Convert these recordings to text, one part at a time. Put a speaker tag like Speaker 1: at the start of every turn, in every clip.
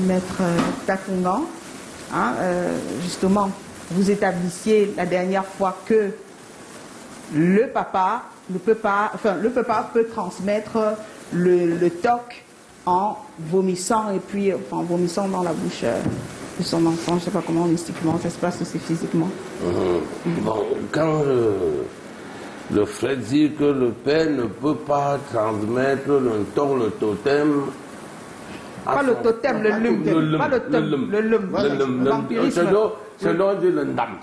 Speaker 1: Maître Takungan. Hein, justement, vous établissiez la dernière fois que le papa ne peut pas, enfin, le papa peut transmettre le TOC en vomissant et puis en vomissant dans la bouche de son enfant. Je ne sais pas comment mystiquement ça se passe aussi physiquement.
Speaker 2: Bon, quand le frère dit que le père ne peut pas transmettre le totem.
Speaker 1: Pas le totem, le lum. Pas le totem, le lum. Vampirisme.
Speaker 2: C'est l'on dit le ndam.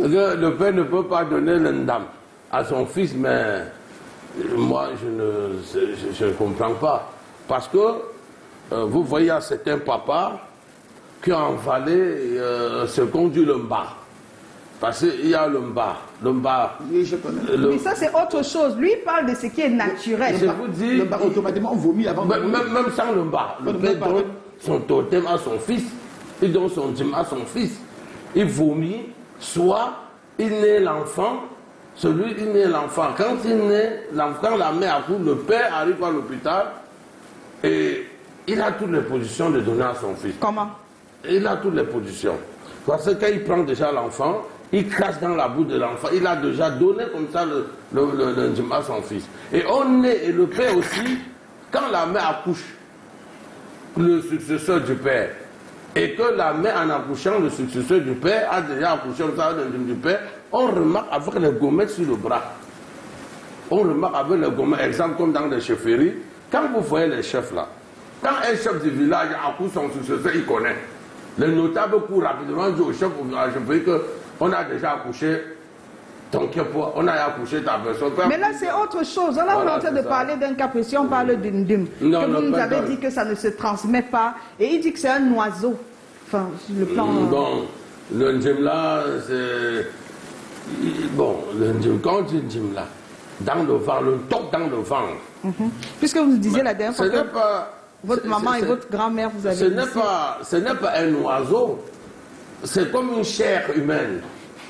Speaker 2: Le père ne peut pas donner le ndam à son fils, mais moi je ne comprends pas. Parce que vous voyez, c'est un papa qui a envalé ce qu'on dit le mba. Parce qu'il y a le mba.
Speaker 3: Oui, je connais.
Speaker 1: Mais ça, c'est autre chose. Lui, il parle de ce qui est naturel.
Speaker 2: Je vous dis,
Speaker 3: le mba, automatiquement, on vomit avant de
Speaker 2: même sans le mba. Le père donne son totem à son fils. Il donne son dîme à son fils. Il vomit. Soit il naît l'enfant. Il naît l'enfant. Quand il naît, quand la mère accouche, le père arrive à l'hôpital et il a toutes les positions de donner à son fils.
Speaker 1: Comment?
Speaker 2: Il a toutes les positions. Parce que quand il prend déjà l'enfant, il crache dans la bouche de l'enfant. Il a déjà donné comme ça le dîme à son fils. Et on est, et le père aussi, quand la mère accouche, le successeur du père, et que la mère en accouchant, le successeur du père a déjà accouché le dîme du père, on remarque avec les gommettes sur le bras. On remarque avec les gommettes, exemple comme dans les chefferies, quand vous voyez les chefs là, quand un chef du village accouche son successeur, il connaît. Le notable court rapidement dit au chef au village, qu'on a déjà accouché ton képois, on a accouché ta personne.
Speaker 1: Mais là, c'est autre chose. Là, on est en train de parler d'un cas précis, on parle d'une dîme. Que vous nous avez dit que ça ne se transmet pas. Et il dit que c'est un oiseau. Enfin, sur le plan...
Speaker 2: Bon, le dîme là, c'est... Bon, le dîme, quand on dit dîme là, dans le ventre, le top dans le ventre.
Speaker 1: Puisque vous disiez la dernière fois que
Speaker 2: pas,
Speaker 1: votre maman et votre grand-mère, vous avez dit...
Speaker 2: Ce n'est pas un oiseau. C'est comme une chair humaine.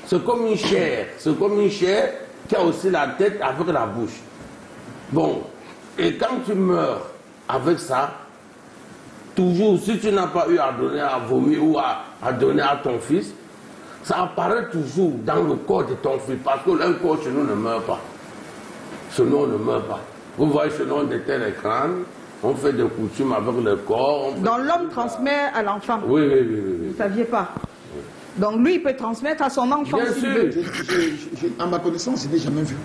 Speaker 2: C'est comme une chair. C'est comme une chair qui a aussi la tête avec la bouche. Bon, et quand tu meurs avec ça, toujours, si tu n'as pas eu à donner à vomir ou à donner à ton fils, ça apparaît toujours dans le corps de ton fils. Parce qu'un corps chez nous ne meurt pas. Chez nous, on ne meurt pas. Vous voyez, chez nous, on déterre les crânes, on fait des coutumes avec le corps.
Speaker 1: Donc l'homme transmet à l'enfant.
Speaker 2: Oui.
Speaker 1: Vous ne saviez pas. Donc lui, il peut transmettre à son enfant.
Speaker 2: Bien sûr.
Speaker 3: À ma connaissance, je n'ai jamais vu.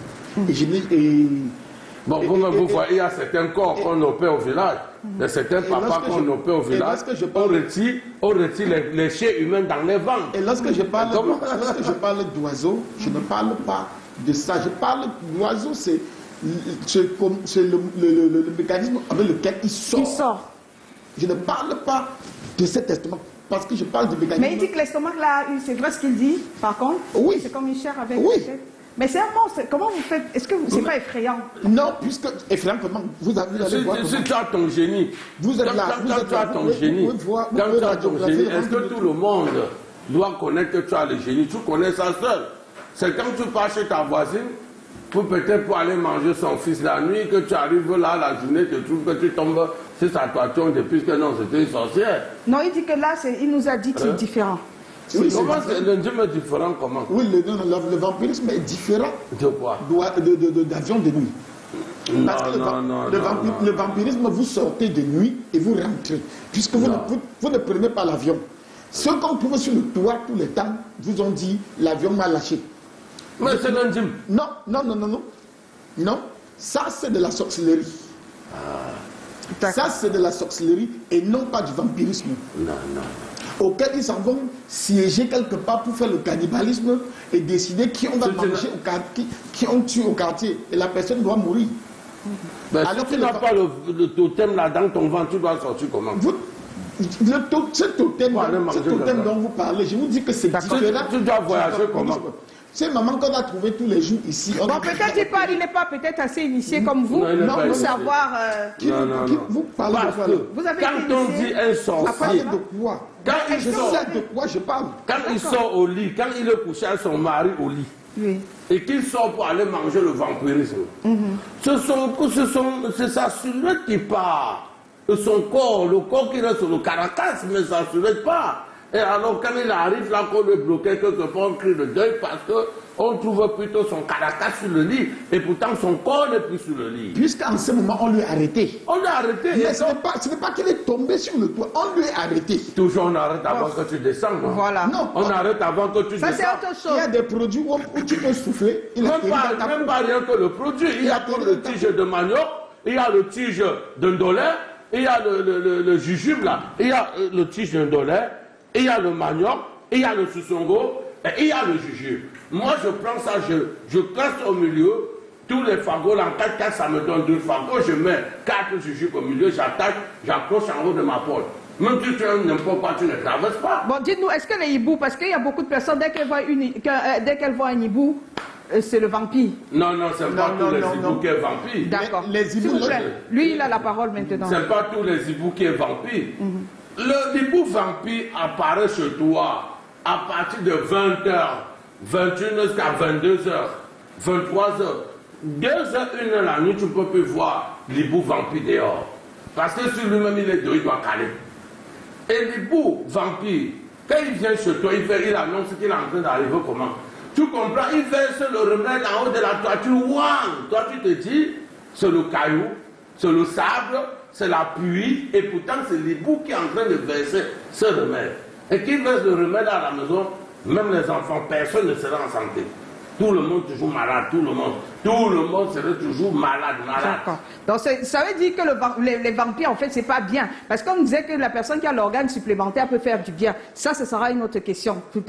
Speaker 2: Bon, vous voyez, il y a certains corps qu'on opère au village. Il y a certains papas qu'on opère au village. On retire les chairs humaines dans les ventres.
Speaker 3: Et lorsque je parle d'oiseau, je ne parle pas de ça. Je parle d'oiseau, c'est le mécanisme avec lequel il sort. Je ne parle pas de cet estomac. Parce que je parle du mécanisme.
Speaker 1: Mais il dit que l'estomac là, c'est vrai ce qu'il dit, par contre.
Speaker 3: Oui.
Speaker 1: C'est comme une chair avec.
Speaker 3: Oui.
Speaker 1: Mais c'est un monstre. Comment vous faites? Est-ce que c'est pas effrayant?
Speaker 3: Non, puisque effrayant comment vous allez voir.
Speaker 2: Si tu as ton génie,
Speaker 3: vous êtes là.
Speaker 2: Quand tu as ton génie, est-ce que tout le monde doit connaître que tu as le génie? Tu connais ça seul. C'est quand tu pars chez ta voisine, peut-être pour aller manger son fils la nuit, que tu arrives là la journée, tu trouves que tu tombes sur sa toiture depuis que non, c'était une sorcière.
Speaker 1: Non, il dit que là, il nous a dit que c'est différent.
Speaker 2: Oui, comment le dîme est différent, comment?
Speaker 3: Oui, le vampirisme est différent.
Speaker 2: De quoi?
Speaker 3: D'avion de nuit. Parce que le vampirisme, vous sortez de nuit et vous rentrez. Puisque vous ne prenez pas l'avion. Ceux qu'on trouve sur le toit tous les temps vous ont dit l'avion m'a lâché.
Speaker 2: Mais c'est un dîme.
Speaker 3: Non, ça c'est de la sorcellerie. Ça c'est de la sorcellerie et non pas du vampirisme.
Speaker 2: Non.
Speaker 3: Auquel ils s'en vont siéger quelque part pour faire le cannibalisme et décider qui on va manger qui on tue au quartier. Et la personne doit mourir.
Speaker 2: Mais alors si tu n'as pas le totem là dans ton ventre, tu dois sortir comment?
Speaker 3: Ce totem dont vous parlez, je vous dis que c'est différent.
Speaker 2: Tu dois voyager comment?
Speaker 3: C'est maman qu'on a trouvé tous les jours ici.
Speaker 1: Bon, peut-être il n'est pas peut-être assez initié comme vous, pour savoir...
Speaker 3: Vous parlez de quoi?
Speaker 1: Vous avez
Speaker 2: quand on dit un sorcier...
Speaker 3: de quoi?
Speaker 2: Quand il sort,
Speaker 3: de quoi je parle?
Speaker 2: Quand il sort au lit, quand il est couché avec son mari au lit, et qu'il sort pour aller manger le vampirisme, c'est sa silhouette qui part. son corps, le corps qui reste sur le caracas, mais ça ne se lève pas. Et alors quand il arrive là, qu'on le bloquait quelque part, on crie le deuil parce qu'on trouve plutôt son caracas sur le lit, et pourtant son corps n'est plus sur le lit.
Speaker 3: Puisqu'en ce moment, on lui a arrêté.
Speaker 2: On l'a arrêté.
Speaker 3: Mais ce n'est pas qu'il est tombé sur le toit, on lui a arrêté.
Speaker 2: Toujours on arrête avant que tu descendes. Non?
Speaker 1: Voilà.
Speaker 3: Non,
Speaker 2: On arrête avant que tu descendes.
Speaker 1: Ça, c'est autre chose.
Speaker 3: il y a des produits où tu peux souffler. Il a
Speaker 2: Même pas rien que le produit. Il y a comme le tige de manioc, il y a le tige d'un dollar, il y a le jujube là, il y a le tige d'un dollar, il y a le manioc, il y a le soussongo, et il y a le jujube. Moi, je prends ça, je classe au milieu, tous les fagots, là, en 4-4, ça me donne 2 fagots, je mets 4 jujubes au milieu, j'attache, j'accroche en haut de ma porte. Même si tu aimes n'importe quoi, tu ne traverses pas.
Speaker 1: Bon, dites-nous, est-ce que les hiboux, parce qu'il y a beaucoup de personnes, dès qu'elles voient un hibou, c'est le vampire.
Speaker 2: Non, c'est pas tous les hiboux qui est vampire.
Speaker 1: D'accord.
Speaker 3: Les
Speaker 1: S'il
Speaker 3: hiboux,
Speaker 1: vous plaît. Lui, il a la parole maintenant.
Speaker 2: C'est pas tous les hiboux qui est vampire. Le hibou vampire apparaît chez toi à partir de 20h, 21h jusqu'à 22h, 23h. 2h, 1h la nuit, tu ne peux plus voir l'hibou vampire dehors. Parce que sur lui-même, il est dehors, il doit caler. Et l'hibou vampire, quand il vient chez toi, il annonce qu'il est en train d'arriver comment? Tu comprends? Il verse le remède en haut de la toiture. Waouh! Toi, tu te dis, c'est le caillou, c'est le sable, c'est la pluie, et pourtant, c'est l'hibou qui est en train de verser ce remède. Et qui verse le remède à la maison, même les enfants, personne ne sera en santé. Tout le monde toujours malade, tout le monde serait toujours malade.
Speaker 1: D'accord. Donc ça veut dire que les vampires, en fait, c'est pas bien. Parce qu'on disait que la personne qui a l'organe supplémentaire peut faire du bien. Ça, ce sera une autre question tout à l'heure.